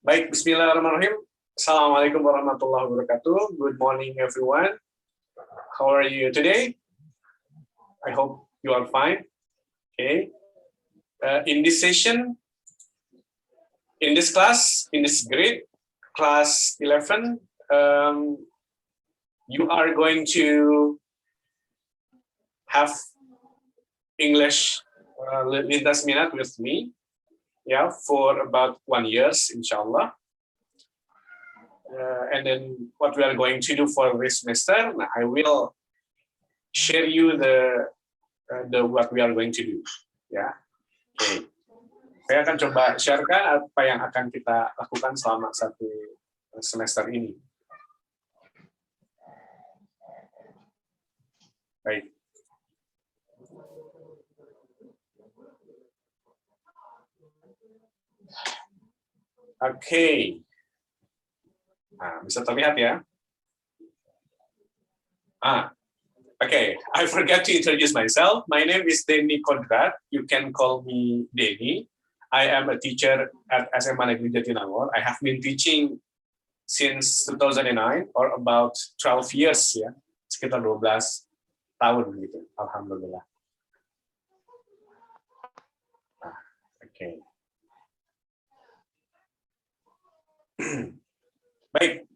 Baik, bismillahirrahmanirrahim. Assalamualaikum warahmatullahi wabarakatuh. Good morning, everyone. How are you today? I hope you are fine. Okay. In this session, in this class, in this grade, class 11, you are going to have English lintas minat with me, yeah, for about 1 year, inshallah. And then what we are going to do for this semester, I will share you the what we are going to do, ya. Okay. Saya akan coba sharekan apa yang akan kita lakukan selama 1 semester ini. Baik. Oke. Nah, bisa terlihat ya. Okay, I forgot to introduce myself. My name is Denny Kodrat. You can call me Denny. I am a teacher at SMA Negeri Jatinangor. I have been teaching since 2009 or about 12 years ya. Sekitar 12 tahun gitu. Alhamdulillah. Oke. Baik.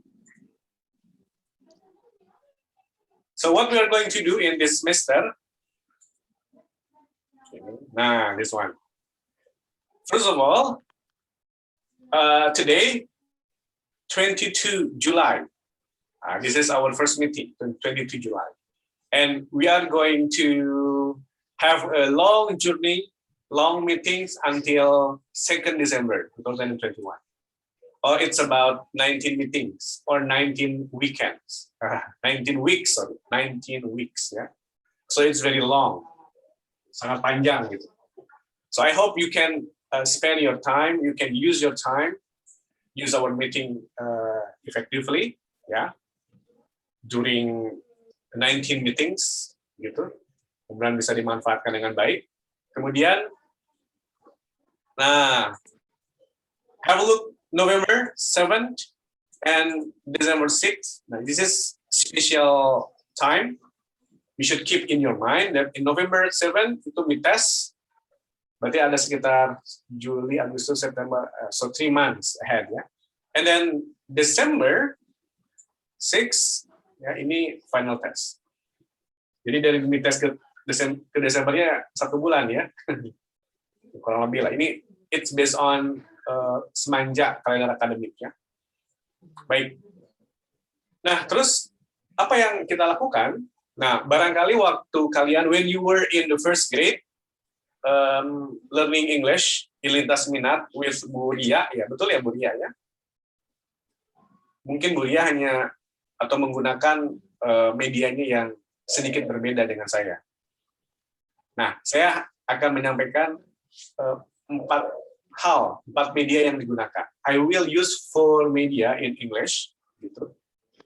So what we are going to do in this semester, this one. First of all, today, 22 July, this is our first meeting, 22 July. And we are going to have a long journey, long meetings until 2nd December 2021. Or it's about 19 meetings or 19 weekends, 19 weeks, sorry, 19 weeks, ya. So it's very long, sangat panjang gitu. So I hope you can spend your time, you can use your time, use our meeting effectively, ya, during 19 meetings, gitu. Kemudian bisa dimanfaatkan dengan baik. Kemudian, have a look. November 7th and December 6th. Now, this is special time. You should keep in your mind that in November 7th itu mites. Berarti ada sekitar Juli, Agustus, September, so 3 months ahead ya. And then December 6, ya ini final test. Jadi dari mites ke Desembernya 1 bulan ya. Kurang lebih lah. Ini it's based on semanjak kalender akademiknya. Baik. Nah, terus apa yang kita lakukan? Nah, barangkali waktu kalian when you were in the first grade learning English di lintas minat with Bu Ria, ya betul ya Bu Ria ya. Mungkin Bu Ria hanya atau menggunakan medianya yang sedikit berbeda dengan saya. Nah, saya akan menyampaikan 4 media yang digunakan. I will use 4 media in English, gitu.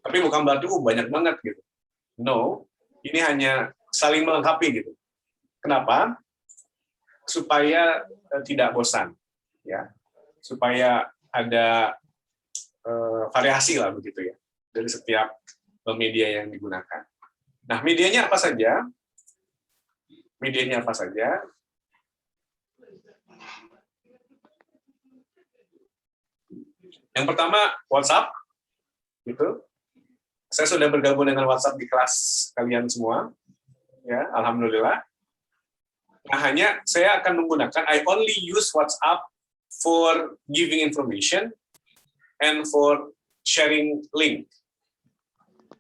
Tapi bukan berarti banyak banget gitu. No, ini hanya saling melengkapi gitu. Kenapa? Supaya tidak bosan, ya. Supaya ada variasi lah begitu ya dari setiap media yang digunakan. Nah, medianya apa saja? Medianya apa saja? Yang pertama WhatsApp, gitu. Saya sudah bergabung dengan WhatsApp di kelas kalian semua, ya, alhamdulillah. Nah, hanya saya akan menggunakan, I only use WhatsApp for giving information and for sharing link,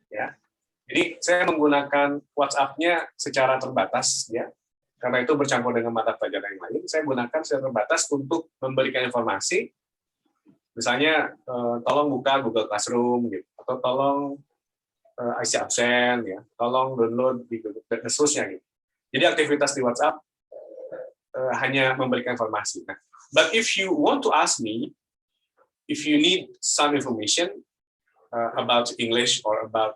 ya. Jadi saya menggunakan WhatsApp-nya secara terbatas, ya, karena itu bercampur dengan mata pelajaran yang lain. Saya gunakan secara terbatas untuk memberikan informasi. Misalnya, tolong buka Google Classroom, gitu, atau tolong isi absen, ya, tolong download di Google, dan seterusnya. Gitu. Jadi aktivitas di WhatsApp hanya memberikan informasi. Nah, but if you want to ask me, if you need some information about English or about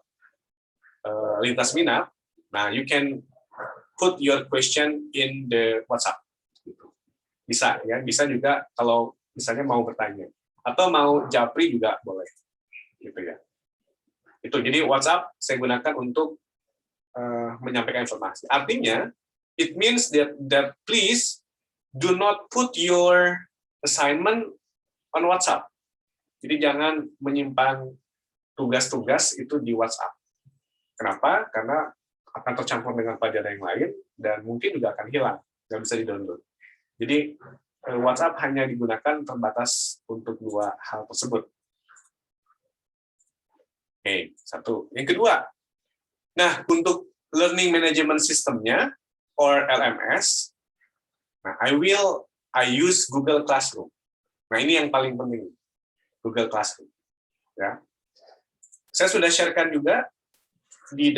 lintas minat, nah you can put your question in the WhatsApp. Gitu. Bisa, ya, bisa juga kalau misalnya mau bertanya. Atau mau japri juga boleh, gitu ya. Itu jadi WhatsApp saya gunakan untuk menyampaikan informasi. Artinya, it means that please do not put your assignment on WhatsApp. Jadi jangan menyimpan tugas-tugas itu di WhatsApp. Kenapa? Karena akan tercampur dengan pelajaran yang lain dan mungkin juga akan hilang, nggak bisa di-download. Jadi WhatsApp hanya digunakan terbatas untuk dua hal tersebut. Oke, satu. Yang kedua, nah untuk Learning Management System-nya, or LMS, nah I use Google Classroom. Nah ini yang paling penting, Google Classroom. Ya, saya sudah sharekan juga di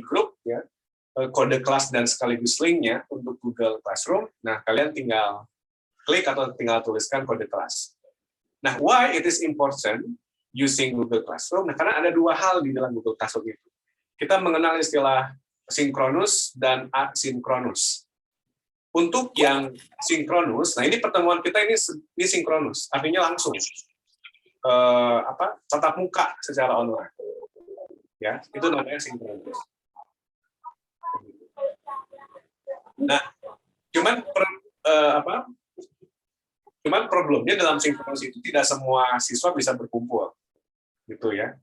grup ya kode kelas dan sekaligus linknya untuk Google Classroom. Nah kalian tinggal klik atau tinggal tuliskan kode kelas. Nah why it is important using Google Classroom? Nah karena ada dua hal di dalam Google Classroom itu. Kita mengenal istilah sinkronus dan asinkronus. Untuk yang sinkronus, nah ini pertemuan kita ini sinkronus, artinya langsung tatap muka secara online. Ya, itu namanya sinkronus. Nah, cuman problemnya dalam sinkronus itu tidak semua siswa bisa berkumpul, gitu ya.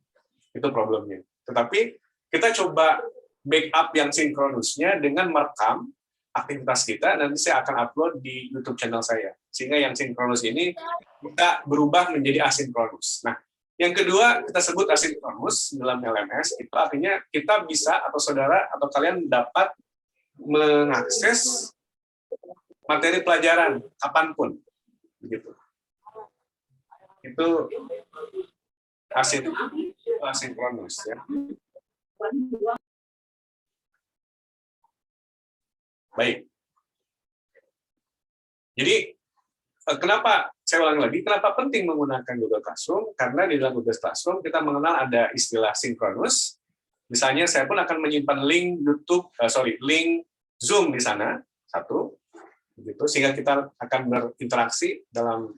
Itu problemnya. Tetapi kita coba backup yang sinkronusnya dengan merekam aktivitas kita, nanti saya akan upload di YouTube channel saya. Sehingga yang sinkronus ini kita berubah menjadi asinkronus. Nah, yang kedua kita sebut asinkronus dalam LMS, itu artinya kita bisa, atau saudara, atau kalian dapat mengakses materi pelajaran kapanpun. Begitu. Itu asinkronus. Ya. Baik. Jadi, kenapa, saya ulangi lagi, kenapa penting menggunakan Google Classroom? Karena di dalam Google Classroom kita mengenal ada istilah sinkronus. Misalnya saya pun akan menyimpan link link Zoom di sana, satu, begitu, sehingga kita akan berinteraksi dalam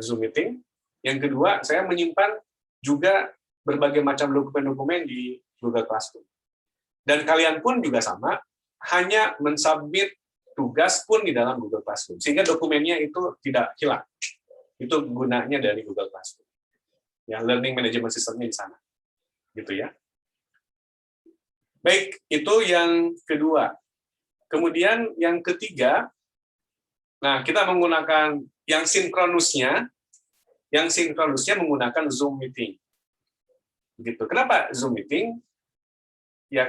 Zoom meeting. Yang kedua, saya menyimpan juga berbagai macam dokumen-dokumen di Google Classroom. Dan kalian pun juga sama, hanya mensubmit tugas pun di dalam Google Classroom, sehingga dokumennya itu tidak hilang. Itu gunanya dari Google Classroom. Ya, learning management system-nya di sana. Gitu ya. Baik, itu yang kedua. Kemudian yang ketiga, nah kita menggunakan yang sinkronusnya menggunakan Zoom meeting. Begitu. Kenapa Zoom meeting? Ya,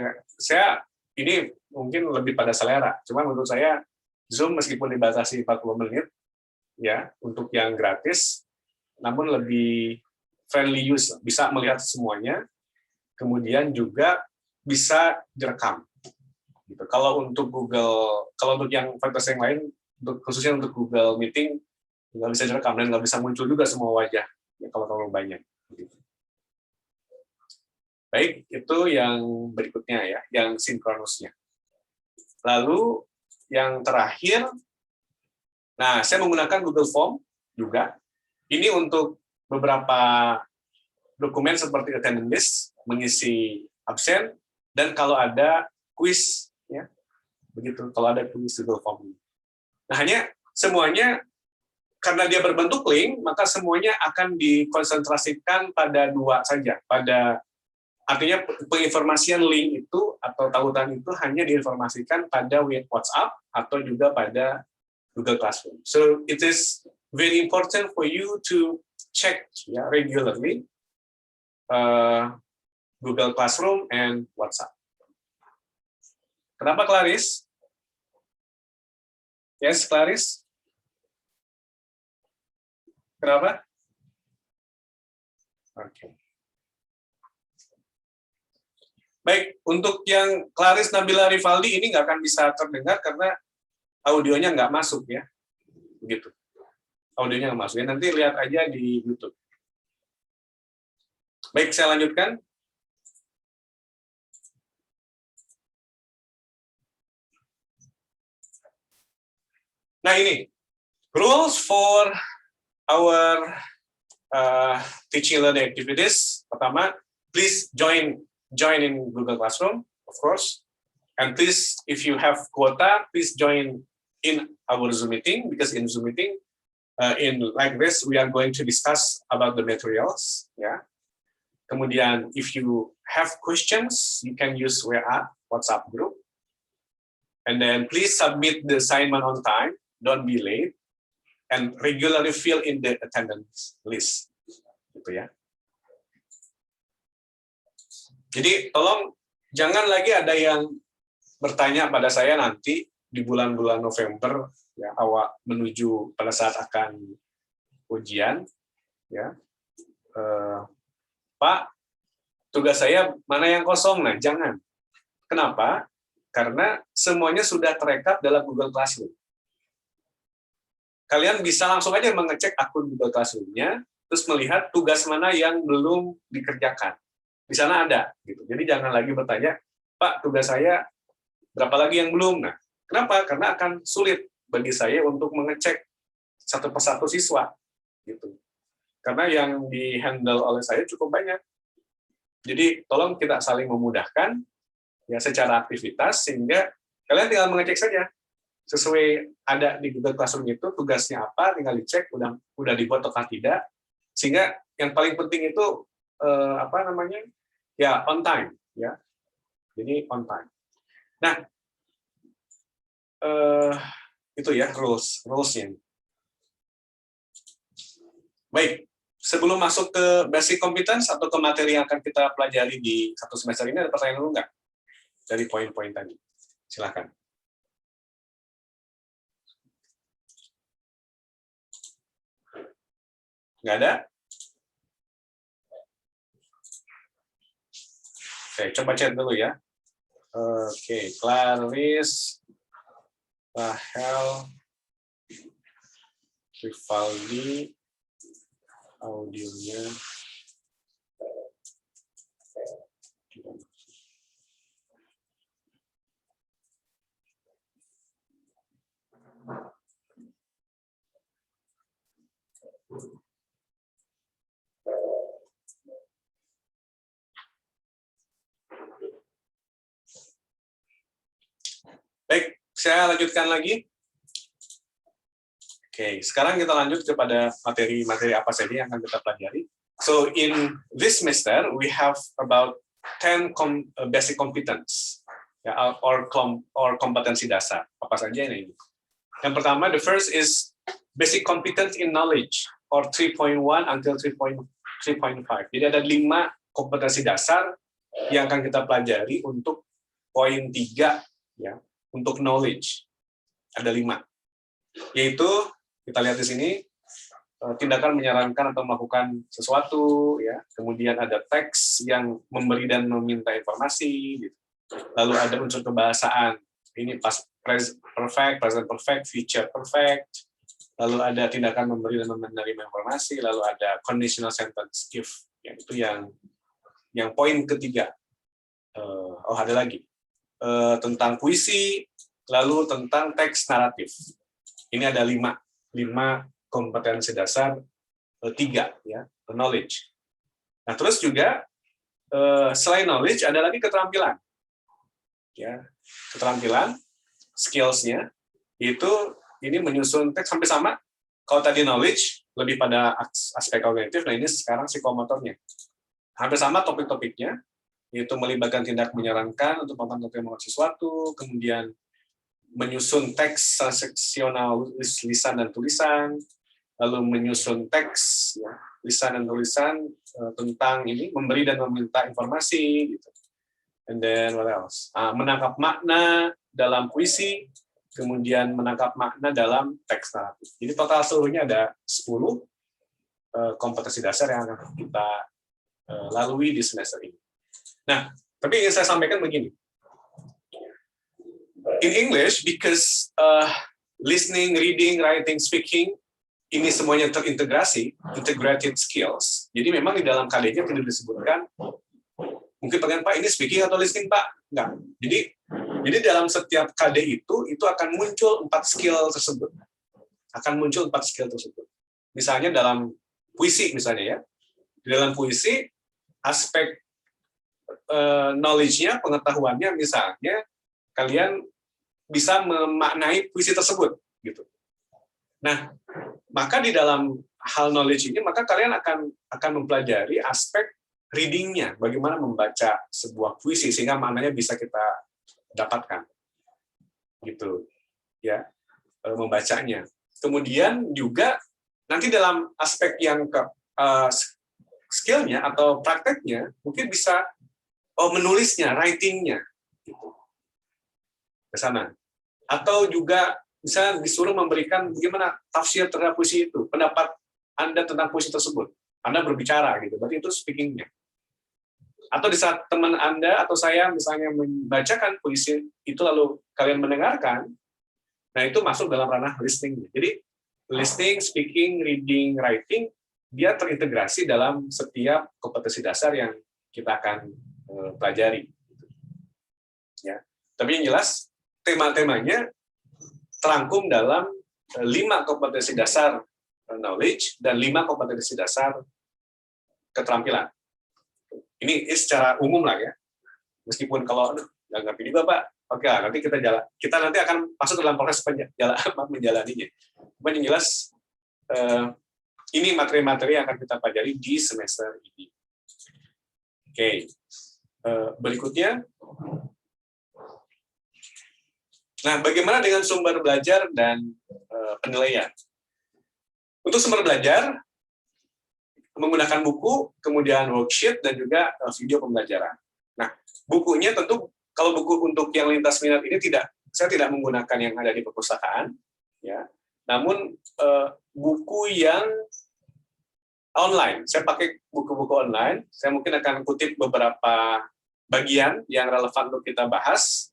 ini mungkin lebih pada selera. Cuma menurut saya Zoom meskipun dibatasi 40 menit ya untuk yang gratis, namun lebih friendly use, bisa melihat semuanya, kemudian juga bisa direkam. Gitu. Kalau untuk yang fasilitas yang lain, khususnya untuk Google Meeting nggak bisa direkam dan nggak bisa muncul juga semua wajah ya, kalau terlalu banyak. Gitu. Baik, itu yang berikutnya ya, yang sinkronusnya. Lalu yang terakhir, nah saya menggunakan Google Form juga. Ini untuk beberapa dokumen seperti attendance list, mengisi absen, dan kalau ada quiz, ya, begitu. Kalau ada quiz Google Form. Nah hanya semuanya karena dia berbentuk link, maka semuanya akan dikonsentrasikan pada dua saja, artinya penginformasian link itu atau tautan itu hanya diinformasikan pada WhatsApp atau juga pada Google Classroom. So it is very important for you to check regularly Google Classroom and WhatsApp. Kenapa Clarice? Yes, Clarice? Kenapa? Oke. Okay. Baik, untuk yang Clarice Nabila Rivaldi ini nggak akan bisa terdengar karena audionya nggak masuk ya, begitu. Audionya nggak masuk ya. Nanti lihat aja di YouTube. Baik, saya lanjutkan. Nah ini rules for our teaching learning activities. Pertama, please join in Google Classroom, of course. And please, if you have quota, please join in our Zoom meeting, because in Zoom meeting, in like this, we are going to discuss about the materials. Yeah. Kemudian, if you have questions, you can use WhatsApp group. And then please submit the assignment on time. Don't be late. And regularly fill in the attendance list. Gitu ya. Jadi tolong jangan lagi ada yang bertanya pada saya nanti di bulan-bulan November, ya, awal menuju pada saat akan ujian, ya, Pak, tugas saya mana yang kosong? Nah, jangan. Kenapa? Karena semuanya sudah terekap dalam Google Classroom. Kalian bisa langsung aja mengecek akun Google Classroom-nya, terus melihat tugas mana yang belum dikerjakan. Di sana ada. Gitu. Jadi jangan lagi bertanya, Pak, tugas saya berapa lagi yang belum? Nah, kenapa? Karena akan sulit bagi saya untuk mengecek satu persatu siswa. Gitu. Karena yang di-handle oleh saya cukup banyak. Jadi tolong kita saling memudahkan ya secara aktivitas, sehingga kalian tinggal mengecek saja. Sesuai ada di Google Classroom itu tugasnya apa, tinggal dicek udah dibuat atau tidak. Sehingga yang paling penting itu ya on time, ya. Jadi on time. Nah, itu ya rules-nya. Baik, sebelum masuk ke basic competence atau ke materi yang akan kita pelajari di satu semester ini, ada pertanyaan dulu nggak dari poin-poin tadi? Silakan. Nggak ada? Oke, coba chat dulu ya. Oke, Clarice, Rahel, Rivaldi, audionya. Baik, saya lanjutkan lagi. Oke, sekarang kita lanjut kepada materi-materi apa saja yang akan kita pelajari. So, in this semester, we have about 10 basic competence, ya, or kompetensi dasar. Apa saja ini? Yang pertama, the first is basic competence in knowledge, or 3.1 until 3.5. Jadi ada 5 kompetensi dasar yang akan kita pelajari untuk poin 3, ya. Untuk knowledge ada 5, yaitu kita lihat di sini tindakan menyarankan atau melakukan sesuatu, ya. Kemudian ada teks yang memberi dan meminta informasi, gitu. Lalu ada unsur kebahasaan, ini past perfect, present perfect, future perfect. Lalu ada tindakan memberi dan menerima informasi. Lalu ada conditional sentence if, ya, itu yang poin ketiga. Ada lagi. Tentang puisi, lalu tentang teks naratif. Ini ada 5 kompetensi dasar 3, ya, knowledge. Nah, terus juga selain knowledge ada lagi keterampilan, ya, keterampilan, skills-nya itu ini menyusun teks hampir sama. Kalau tadi knowledge lebih pada aspek kognitif, nah ini sekarang psikomotornya. Hampir sama topik-topiknya, yaitu melibatkan tindak menyarankan untuk melakukan sesuatu, kemudian menyusun teks transaksional lisan dan tulisan, lalu menyusun teks, ya, lisan dan tulisan tentang ini memberi dan meminta informasi, gitu. And then what else? Menangkap makna dalam puisi, kemudian menangkap makna dalam teks naratif. Jadi total seluruhnya ada 10 kompetensi dasar yang akan kita lalui di semester ini. Nah, tapi ingin saya sampaikan begini. In English, because listening, reading, writing, speaking, ini semuanya terintegrasi, integrated skills. Jadi memang di dalam KD-nya tidak disebutkan, mungkin pengen Pak, ini speaking atau listening Pak? Enggak. Jadi dalam setiap KD itu akan muncul 4 skill tersebut. Misalnya dalam puisi misalnya ya. Di dalam puisi, aspek knowledge-nya, pengetahuannya misalnya, kalian bisa memaknai puisi tersebut. Gitu. Nah, maka di dalam hal knowledge ini, maka kalian akan mempelajari aspek reading-nya, bagaimana membaca sebuah puisi sehingga maknanya bisa kita dapatkan, gitu, ya, membacanya. Kemudian juga nanti dalam aspek yang skill-nya atau prakteknya, mungkin bisa menulisnya, writing-nya, gitu, ke sana. Atau juga bisa disuruh memberikan bagaimana tafsir terhadap puisi itu, pendapat Anda tentang puisi tersebut. Anda berbicara, gitu, berarti itu speaking-nya. Atau di saat teman Anda atau saya misalnya membacakan puisi itu lalu kalian mendengarkan, nah itu masuk dalam ranah listening. Jadi listening, speaking, reading, writing, dia terintegrasi dalam setiap kompetensi dasar yang kita akan pelajari. Ya. Tapi yang jelas tema-temanya terangkum dalam 5 kompetensi dasar knowledge dan 5 kompetensi dasar keterampilan. Ini secara umum lah ya. Meskipun kalau nggak ngerti juga Pak, oke lah, nanti kita nanti akan masuk dalam proses menjalaninya. Cuman yang jelas ini materi-materi yang akan kita pelajari di semester ini. Oke, berikutnya. Nah, bagaimana dengan sumber belajar dan penilaian? Untuk sumber belajar, menggunakan buku, kemudian worksheet, dan juga video pembelajaran. Nah, bukunya tentu, kalau buku untuk yang lintas minat ini saya tidak menggunakan yang ada di perpustakaan, ya. Namun buku yang online, saya pakai buku-buku online. Saya mungkin akan kutip beberapa bagian yang relevan untuk kita bahas.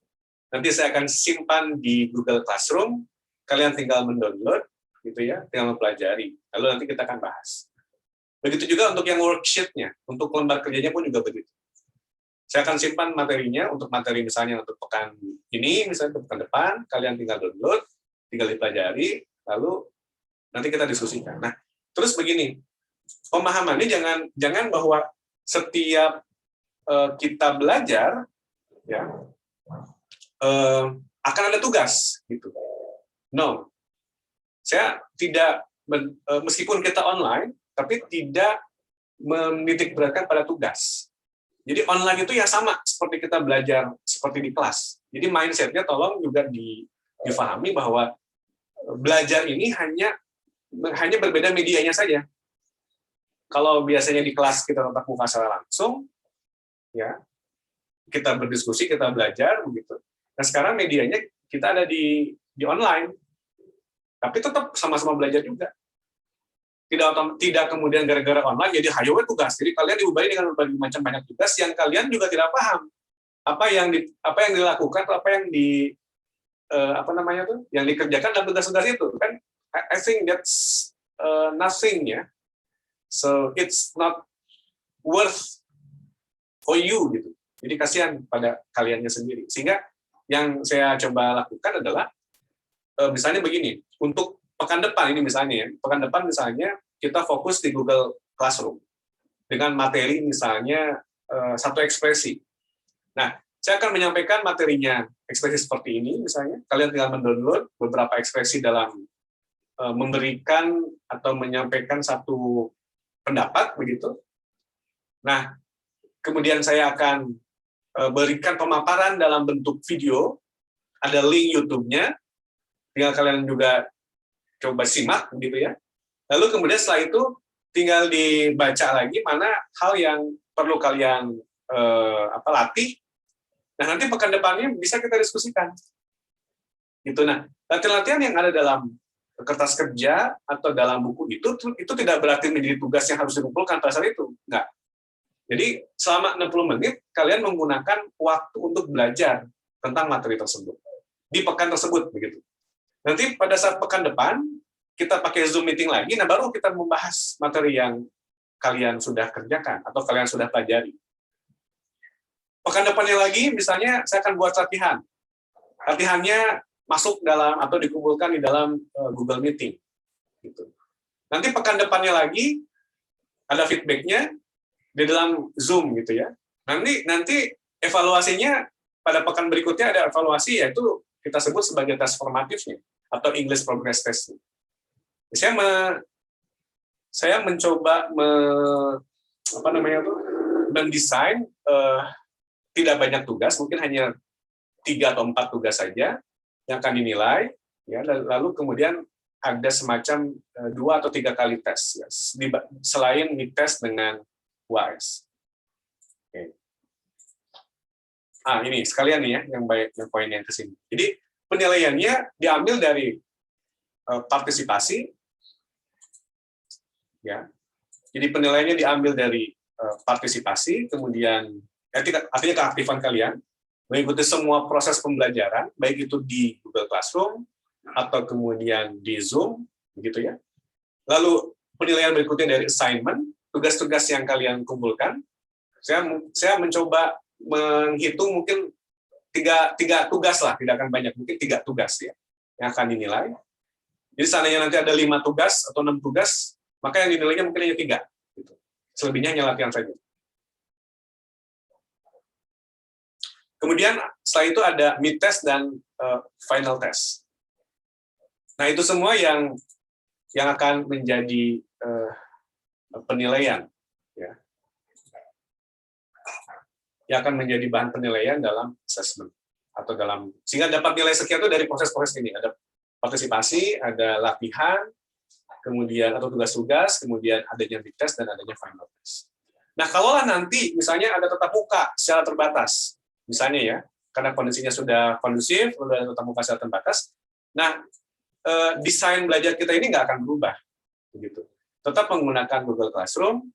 Nanti saya akan simpan di Google Classroom, kalian tinggal mendownload, gitu ya, tinggal mempelajari. Lalu nanti kita akan bahas. Begitu juga untuk yang worksheet-nya, untuk lembar kerjanya pun juga begitu. Saya akan simpan materinya untuk materi misalnya untuk pekan ini, misalnya untuk pekan depan, kalian tinggal download, tinggal dipelajari, lalu nanti kita diskusikan. Nah, terus begini, pemahamannya jangan bahwa setiap kita belajar, ya, akan ada tugas, gitu. No, saya tidak, meskipun kita online, tapi tidak menitik beratkan pada tugas. Jadi online itu ya sama seperti kita belajar seperti di kelas. Jadi mindset-nya tolong juga difahami bahwa belajar ini hanya berbeda medianya saja. Kalau biasanya di kelas kita tatap muka secara langsung, ya kita berdiskusi, kita belajar, begitu. Nah, sekarang medianya kita ada di online, tapi tetap sama-sama belajar juga. Tidak kemudian gara-gara online jadi hayo tugas. Jadi kalian dibebani dengan berbagai macam banyak tugas yang kalian juga tidak paham apa yang dilakukan atau apa yang yang dikerjakan dalam tugas-tugas itu kan. I think that's nothing ya. So it's not worth for you gitu. Jadi kasihan pada kaliannya sendiri. Sehingga yang saya coba lakukan adalah misalnya begini, untuk pekan depan ini misalnya ya, pekan depan misalnya kita fokus di Google Classroom dengan materi misalnya satu ekspresi. Nah, saya akan menyampaikan materinya ekspresi seperti ini misalnya, kalian tinggal mendownload beberapa ekspresi dalam memberikan atau menyampaikan satu pendapat begitu. Nah, kemudian saya akan berikan pemaparan dalam bentuk video, ada link YouTube-nya, tinggal kalian juga coba simak gitu ya. Lalu kemudian setelah itu tinggal dibaca lagi mana hal yang perlu kalian latih. Nah, nanti pekan depannya bisa kita diskusikan. Gitu. Nah, latihan-latihan yang ada dalam kertas kerja atau dalam buku itu tidak berarti menjadi tugas yang harus dikumpulkan pada saat itu. Enggak. Jadi selama 60 menit kalian menggunakan waktu untuk belajar tentang materi tersebut di pekan tersebut begitu. Nanti pada saat pekan depan kita pakai Zoom meeting lagi, nah baru kita membahas materi yang kalian sudah kerjakan atau kalian sudah pelajari. Pekan depannya lagi misalnya saya akan buat latihan. Latihannya masuk dalam atau dikumpulkan di dalam Google Meeting gitu. Nanti pekan depannya lagi ada feedback-nya di dalam Zoom gitu ya. Nanti evaluasinya pada pekan berikutnya ada evaluasi, yaitu kita sebut sebagai tes formatifnya atau English Progress Test. Saya mencoba mendesain tidak banyak tugas, mungkin hanya 3 atau 4 tugas saja yang akan dinilai, ya, lalu kemudian ada semacam 2 atau 3 kali tes, ya, selain dites dengan WAS. Oke. Ini sekalian nih ya, yang poin yang kesini. Jadi penilaiannya diambil dari partisipasi, ya. Jadi penilaiannya diambil dari partisipasi, kemudian artinya keaktifan kalian mengikuti semua proses pembelajaran, baik itu di Google Classroom atau kemudian di Zoom, begitu ya. Lalu penilaian berikutnya dari assignment, tugas-tugas yang kalian kumpulkan. Saya mencoba menghitung mungkin tiga tugas lah, tidak akan banyak, mungkin 3 tugas ya yang akan dinilai. Jadi seandainya nanti ada 5 tugas atau 6 tugas, maka yang dinilainya mungkin hanya 3. Gitu. Selebihnya hanya latihan saja. Kemudian setelah itu ada mid test dan final test. Nah, itu semua yang akan menjadi penilaian, ya. Yang akan menjadi bahan penilaian dalam assessment atau sehingga dapat nilai sekian itu dari proses-proses ini. Ada partisipasi, ada latihan, kemudian atau tugas-tugas, kemudian adanya mid test dan adanya final test. Nah, kalaulah nanti misalnya ada tatap muka secara terbatas, misalnya ya, karena kondisinya sudah kondusif, sudah tatap muka secara terbatas, nah, desain belajar kita ini nggak akan berubah, begitu. Tetap menggunakan Google Classroom,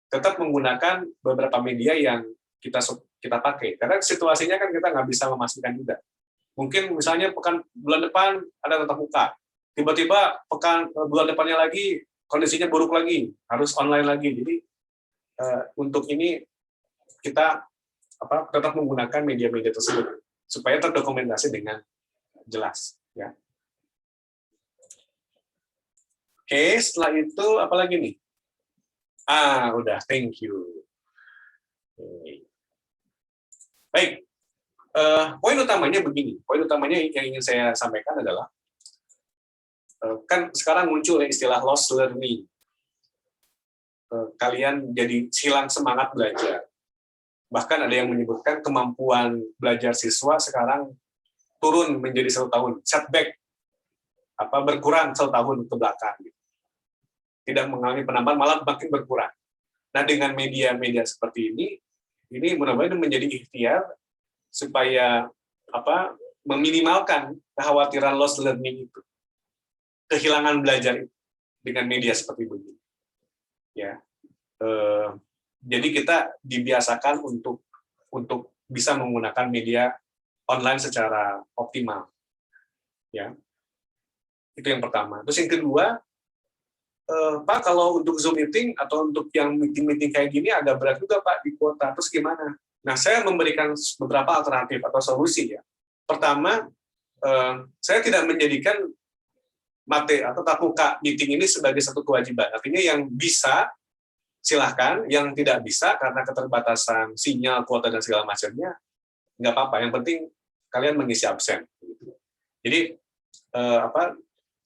tetap menggunakan beberapa media yang kita pakai, karena situasinya kan kita nggak bisa memastikan juga. Mungkin misalnya bulan depan ada tatap muka, tiba-tiba bulan depannya lagi kondisinya buruk lagi, harus online lagi. Jadi untuk ini kita tetap menggunakan media-media tersebut supaya terdokumentasi dengan jelas, ya. Oke, setelah itu apa lagi nih? Udah, thank you. Baik, poin utamanya begini. Poin utamanya yang ingin saya sampaikan adalah kan sekarang muncul istilah lost learning. Kalian jadi hilang semangat belajar. Bahkan ada yang menyebutkan kemampuan belajar siswa sekarang turun menjadi 1 tahun, setback, berkurang 1 tahun ke belakang. Tidak mengalami penambahan, malah makin berkurang. Nah, dengan media-media seperti ini mudah-mudahan menjadi ikhtiar supaya meminimalkan kekhawatiran lost learning itu, kehilangan belajar itu dengan media seperti begini. Ya. Jadi kita dibiasakan untuk bisa menggunakan media online secara optimal, ya. Itu yang pertama. Terus yang kedua, Pak, kalau untuk Zoom meeting atau untuk yang meeting-meeting kayak gini agak berat juga Pak di kuota. Terus gimana? Nah, saya memberikan beberapa alternatif atau solusi ya. Pertama, saya tidak menjadikan materi atau tatap muka meeting ini sebagai satu kewajiban. Artinya yang bisa silahkan, yang tidak bisa karena keterbatasan sinyal, kuota dan segala macamnya nggak apa-apa. Yang penting kalian mengisi absen. Jadi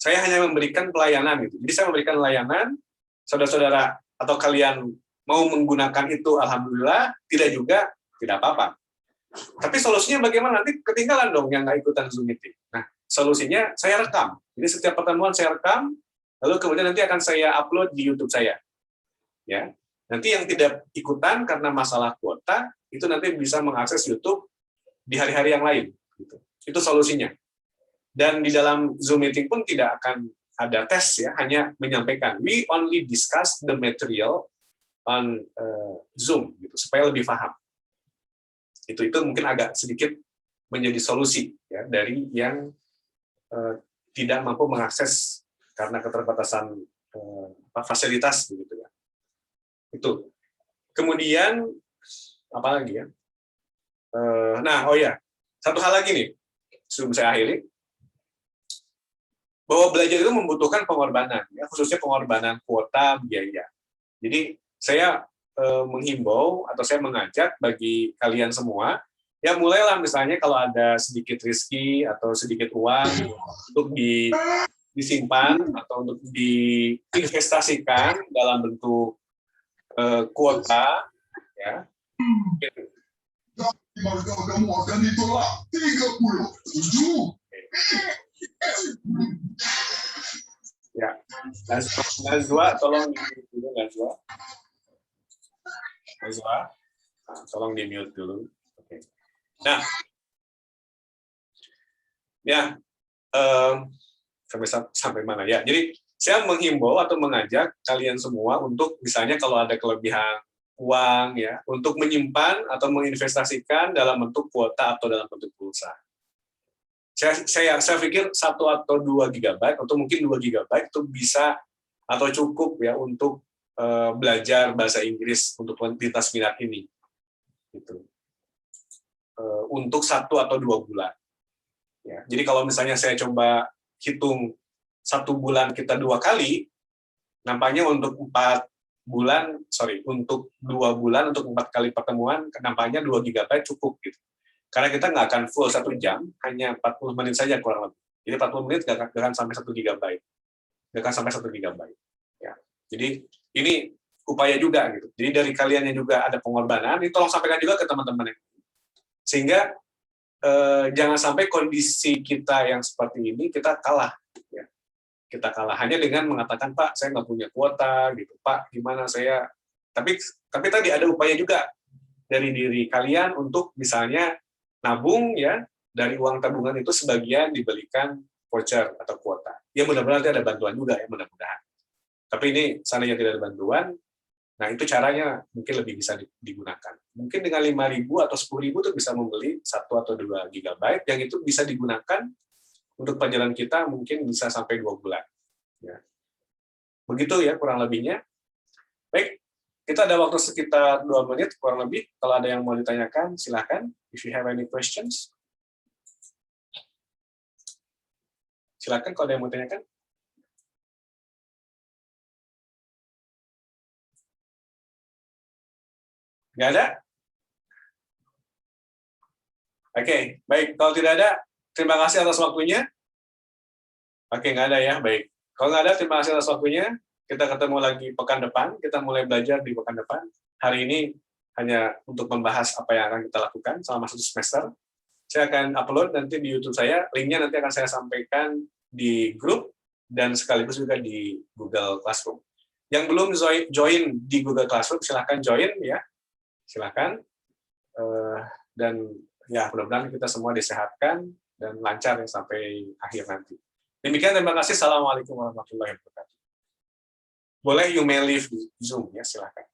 saya hanya memberikan pelayanan gitu. Jadi saya memberikan layanan, saudara-saudara atau kalian mau menggunakan itu, alhamdulillah. Tidak juga, tidak apa-apa. Tapi solusinya bagaimana? Nanti ketinggalan dong yang nggak ikutan Zoom meeting. Nah, solusinya saya rekam. Jadi setiap pertemuan saya rekam, lalu kemudian nanti akan saya upload di YouTube saya. Ya, nanti yang tidak ikutan karena masalah kuota itu nanti bisa mengakses YouTube di hari-hari yang lain. Gitu. Itu solusinya. Dan di dalam Zoom meeting pun tidak akan ada tes ya, hanya menyampaikan we only discuss the material on Zoom gitu supaya lebih paham. Itu mungkin agak sedikit menjadi solusi ya dari yang tidak mampu mengakses karena keterbatasan fasilitas begitu ya. Itu. Kemudian apa lagi ya? Satu hal lagi nih sebelum saya akhiri, bahwa belajar itu membutuhkan pengorbanan, ya, khususnya pengorbanan kuota, biaya. Jadi saya menghimbau atau saya mengajak bagi kalian semua, ya mulailah misalnya kalau ada sedikit rezeki atau sedikit uang untuk disimpan atau untuk diinvestasikan dalam bentuk kuota, ya. Kamu akan ditolak 37. Ya, Nazwa, tolong di-mute dulu, Nazwa. Nazwa, tolong di-mute dulu. Oke. Nah, ya, sampai mana ya? Jadi saya menghimbau atau mengajak kalian semua untuk misalnya kalau ada kelebihan uang ya, untuk menyimpan atau menginvestasikan dalam bentuk kuota atau dalam bentuk pulsa. Saya pikir 1 atau 2 GB atau mungkin 2 GB itu bisa atau cukup ya untuk belajar bahasa Inggris untuk lintas minat ini. Gitu. Untuk 1 atau 2 bulan. Ya, jadi kalau misalnya saya coba hitung 1 bulan kita 2 kali, nampaknya untuk 4 bulan, untuk 2 bulan, untuk 4 kali pertemuan, nampaknya 2 GB cukup gitu. Karena kita nggak akan full 1 jam, hanya 40 menit saja kurang lebih. Jadi 40 menit nggak akan sampai 1 GB. Nggak akan sampai 1 GB. Ya. Jadi ini upaya juga gitu. Jadi dari kalian yang juga ada pengorbanan, ini tolong sampaikan juga ke teman-teman. Sehingga jangan sampai kondisi kita yang seperti ini kita kalah. Ya. Kita kalah hanya dengan mengatakan, Pak, saya nggak punya kuota, gitu. Pak, gimana saya? Tapi tadi ada upaya juga dari diri kalian untuk misalnya nabung ya, dari uang tabungan itu sebagian dibelikan voucher atau kuota. Ya mudah-mudahan nanti ada bantuan juga ya, mudah-mudahan. Tapi ini seandainya tidak ada bantuan, nah itu caranya mungkin lebih bisa digunakan. Mungkin dengan 5.000 atau 10.000 itu bisa membeli 1 atau 2 GB yang itu bisa digunakan untuk perjalanan kita mungkin bisa sampai 2 bulan. Ya. Begitu ya kurang lebihnya. Baik, kita ada waktu sekitar 2 menit kurang lebih. Kalau ada yang mau ditanyakan, silakan. If you have any questions. Silakan kalau ada yang mau ditanyakan. Nggak ada? Oke, baik. Kalau tidak ada, terima kasih atas waktunya. Oke, nggak ada ya, baik. Kalau nggak ada, terima kasih atas waktunya. Kita ketemu lagi pekan depan. Kita mulai belajar di pekan depan. Hari ini hanya untuk membahas apa yang akan kita lakukan selama 1 semester. Saya akan upload nanti di YouTube saya. Linknya nanti akan saya sampaikan di grup dan sekaligus juga di Google Classroom. Yang belum join di Google Classroom, silahkan join ya. Silahkan. Dan ya mudah-mudahan kita semua disehatkan dan lancar ya sampai akhir nanti. Demikian, terima kasih. Assalamualaikum warahmatullahi wabarakatuh. Boleh you may leave Zoom ya, silahkan.